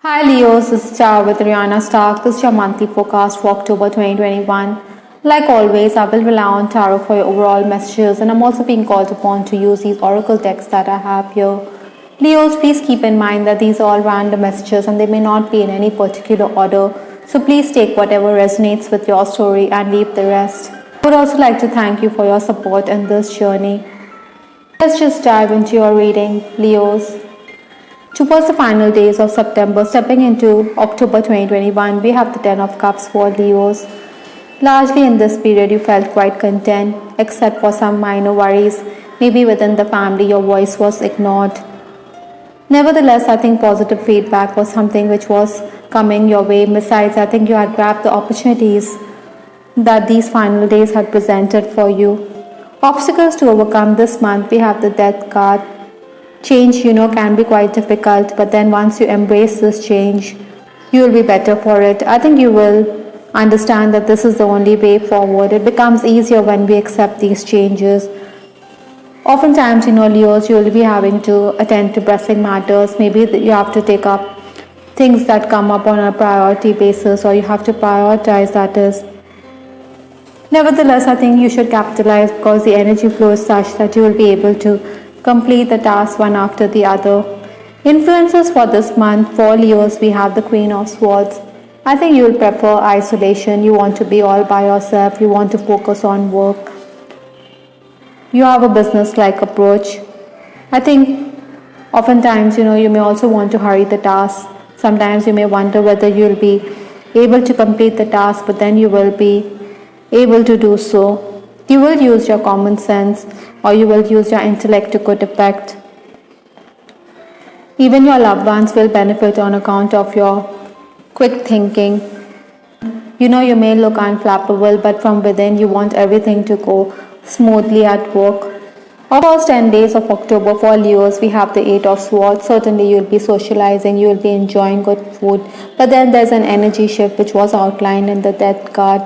Hi Leos, this is Tara with Rihanna Stark. This is your monthly forecast for October 2021. Like always, I will rely on Tarot for your overall messages, and I'm also being called upon to use these oracle decks that I have here. Leos, please keep in mind that these are all random messages and they may not be in any particular order, so please take whatever resonates with your story and leave the rest. I would also like to thank you for your support in this journey. Let's just dive into your reading, Leos. Towards the final days of September, stepping into October 2021, we have the Ten of Cups for Leos. Largely in this period, you felt quite content, except for some minor worries. Maybe within the family, your voice was ignored. Nevertheless, I think positive feedback was something which was coming your way. Besides, I think you had grabbed the opportunities that these final days had presented for you. Obstacles to overcome this month, we have the Death card. Change, can be quite difficult, but then once you embrace this change, you will be better for it. I think you will understand that this is the only way forward. It becomes easier when we accept these changes. Oftentimes, Leos, you will be having to attend to pressing matters. Maybe you have to take up things that come up on a priority basis, or you have to prioritize, that is. Nevertheless, I think you should capitalize because the energy flow is such that you will be able to complete the tasks one after the other. Influences for this month for Leos, we have the Queen of Swords. I think you will prefer isolation. You want to be all by yourself. You want to focus on work. You have a business-like approach. I think oftentimes, you may also want to hurry the tasks. Sometimes you may wonder whether you will be able to complete the task, but then you will be able to do so. You will use your common sense or you will use your intellect to good effect. Even your loved ones will benefit on account of your quick thinking. You may look unflappable, but from within you want everything to go smoothly at work. Of course, 10 days of October for Leos, we have the Eight of Swords. Certainly you'll be socializing, you'll be enjoying good food, but then there's an energy shift which was outlined in the Death card.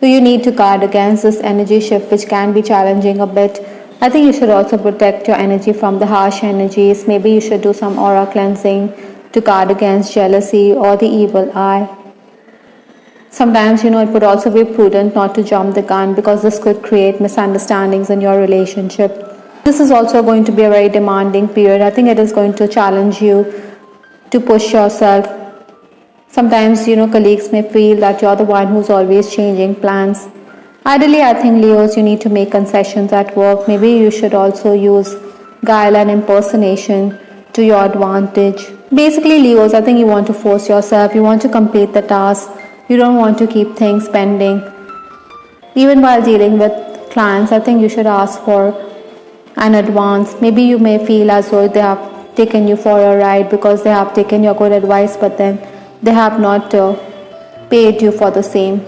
So you need to guard against this energy shift, which can be challenging a bit. I think you should also protect your energy from the harsh energies. Maybe you should do some aura cleansing to guard against jealousy or the evil eye. Sometimes, it would also be prudent not to jump the gun because this could create misunderstandings in your relationship. This is also going to be a very demanding period. I think it is going to challenge you to push yourself. Sometimes, colleagues may feel that you're the one who's always changing plans. Ideally, I think, Leos, you need to make concessions at work. Maybe you should also use guile and impersonation to your advantage. Basically, Leos, I think you want to force yourself. You want to complete the task. You don't want to keep things pending. Even while dealing with clients, I think you should ask for an advance. Maybe you may feel as though they have taken you for a ride because they have taken your good advice, but then they have not paid you for the same.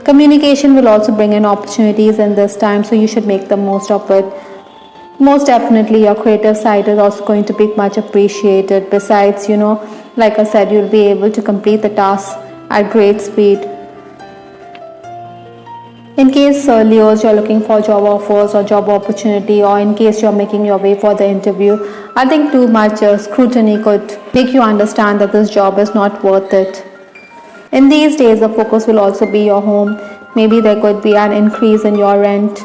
Communication will also bring in opportunities in this time, so you should make the most of it. Most definitely, your creative side is also going to be much appreciated. Besides, like I said, you'll be able to complete the task at great speed. In case, Leos, you're looking for job offers or job opportunity, or in case you're making your way for the interview, I think too much scrutiny could make you understand that this job is not worth it. In these days, the focus will also be your home. Maybe there could be an increase in your rent,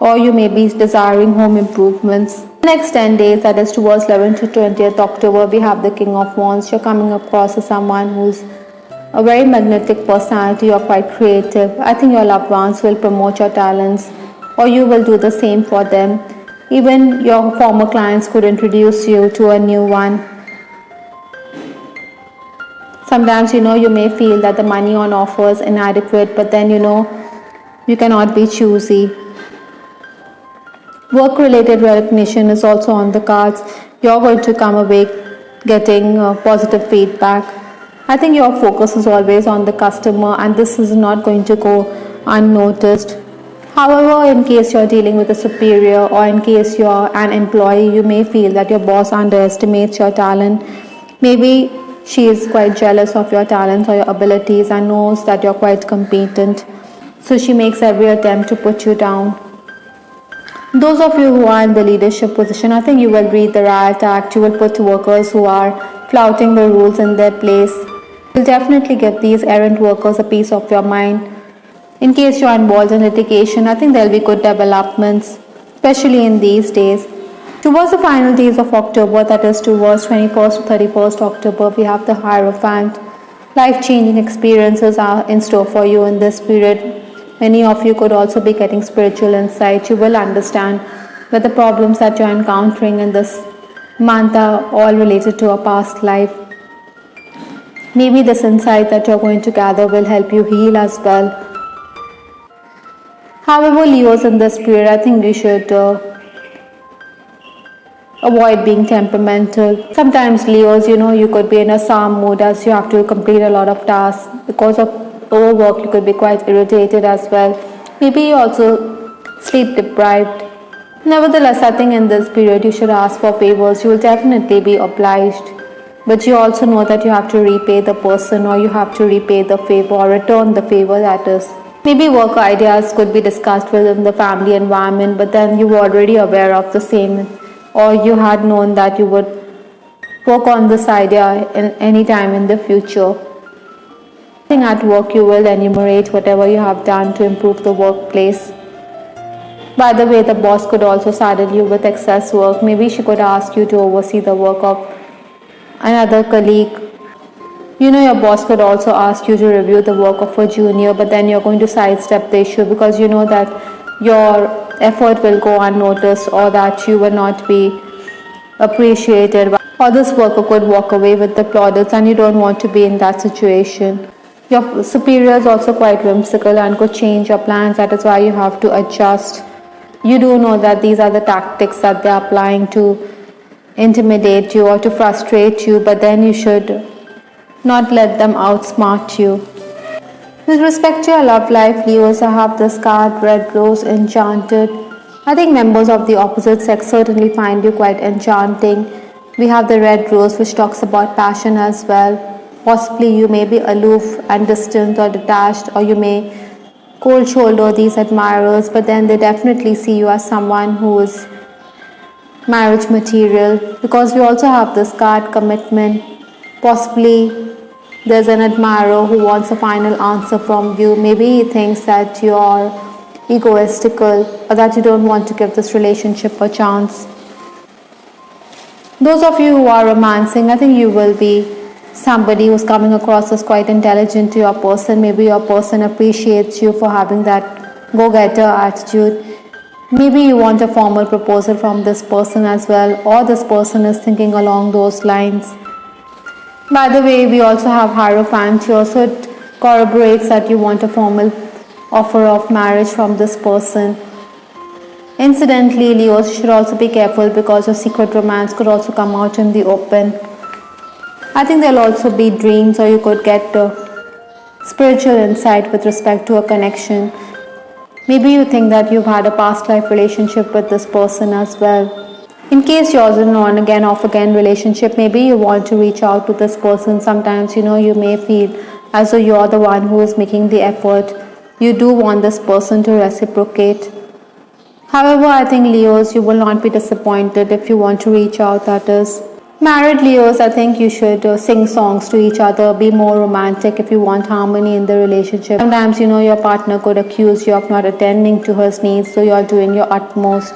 or you may be desiring home improvements. Next 10 days, that is towards 11th to 20th October, we have the King of Wands. You're coming across as someone who's a very magnetic personality or quite creative. I think your loved ones will promote your talents, or you will do the same for them. Even your former clients could introduce you to a new one. Sometimes, you may feel that the money on offer is inadequate, but then, you cannot be choosy. Work-related recognition is also on the cards. You're going to come away getting positive feedback. I think your focus is always on the customer, and this is not going to go unnoticed. However, in case you're dealing with a superior or in case you're an employee, you may feel that your boss underestimates your talent. Maybe she is quite jealous of your talents or your abilities and knows that you're quite competent. So she makes every attempt to put you down. Those of you who are in the leadership position, I think you will read the riot act. You will put workers who are flouting the rules in their place. You'll definitely give these errant workers a piece of your mind. In case you're involved in litigation, I think there'll be good developments, especially in these days. Towards the final days of October, that is towards 21st to 31st October, we have the Hierophant. Life-changing experiences are in store for you in this period. Many of you could also be getting spiritual insight. You will understand that the problems that you're encountering in this month are all related to a past life. Maybe this insight that you're going to gather will help you heal as well. However, Leos, in this period, I think you should avoid being temperamental. Sometimes Leos, you could be in a sour mood as you have to complete a lot of tasks. Because of overwork, you could be quite irritated as well. Maybe you also sleep deprived. Nevertheless, I think in this period you should ask for favors. You will definitely be obliged. But you also know that you have to repay the person, or you have to repay the favor or return the favor, that is. Maybe work ideas could be discussed within the family environment, but then you were already aware of the same, or you had known that you would work on this idea in any time in the future. I think at work you will enumerate whatever you have done to improve the workplace. By the way, the boss could also saddle you with excess work. Maybe she could ask you to oversee the work of another colleague. Your boss could also ask you to review the work of a junior, but then you're going to sidestep the issue because you know that your effort will go unnoticed, or that you will not be appreciated, or this worker could walk away with the plaudits, and you don't want to be in that situation. Your superior is also quite whimsical and could change your plans. That is why you have to adjust. You do know that these are the tactics that they are applying to intimidate you or to frustrate you, but then you should not let them outsmart you. With respect to your love life, Leos, I have this card, Red Rose Enchanted. I think members of the opposite sex certainly find you quite enchanting. We have the Red Rose, which talks about passion as well. Possibly you may be aloof and distant or detached, or you may cold shoulder these admirers, but then they definitely see you as someone who is marriage material, because we also have this card, Commitment. Possibly there's an admirer who wants a final answer from you. Maybe he thinks that you're egoistical, or that you don't want to give this relationship a chance. Those of you who are romancing, I think you will be somebody who's coming across as quite intelligent to your person. Maybe your person appreciates you for having that go-getter attitude. Maybe you want a formal proposal from this person as well, or this person is thinking along those lines. By the way, we also have Hierophant here, so it corroborates that you want a formal offer of marriage from this person. Incidentally, Leos, you should also be careful because your secret romance could also come out in the open. I think there'll also be dreams, or you could get spiritual insight with respect to a connection. Maybe you think that you've had a past life relationship with this person as well. In case yours is an on again, off again relationship, maybe you want to reach out to this person. Sometimes, you may feel as though you're the one who is making the effort. You do want this person to reciprocate. However, I think Leos, you will not be disappointed if you want to reach out, that is. Married Leos, I think you should sing songs to each other, be more romantic if you want harmony in the relationship. Sometimes, your partner could accuse you of not attending to his needs, so you're doing your utmost.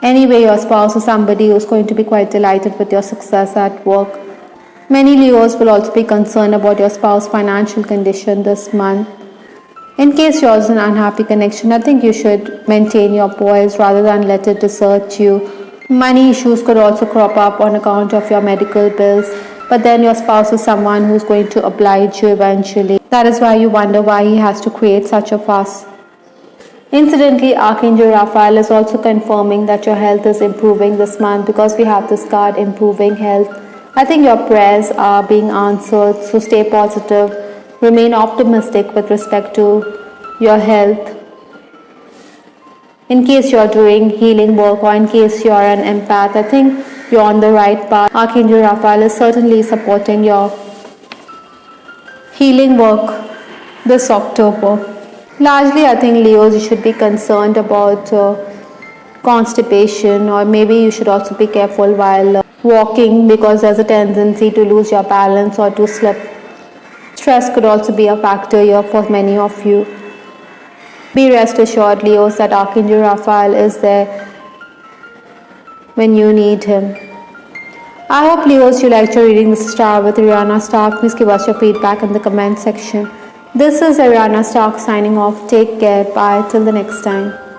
Anyway, your spouse is somebody who's going to be quite delighted with your success at work. Many Leos will also be concerned about your spouse's financial condition this month. In case yours is an unhappy connection, I think you should maintain your poise rather than let it desert you. Money issues could also crop up on account of your medical bills, but then your spouse is someone who's going to oblige you eventually. That is why you wonder why he has to create such a fuss. Incidentally, Archangel Raphael is also confirming that your health is improving this month, because we have this card, Improving Health. I think your prayers are being answered, so stay positive. Remain optimistic with respect to your health. In case you're doing healing work, or in case you're an empath, I think you're on the right path. Archangel Raphael is certainly supporting your healing work this October. Largely, I think Leos, you should be concerned about constipation, or maybe you should also be careful while walking because there's a tendency to lose your balance or to slip. Stress could also be a factor here for many of you. Be rest assured, Leos, that Archangel Raphael is there when you need him. I hope, Leos, you liked your reading. This is Star with Ariana Stark. Please give us your feedback in the comment section. This is Ariana Stark signing off. Take care. Bye. Till the next time.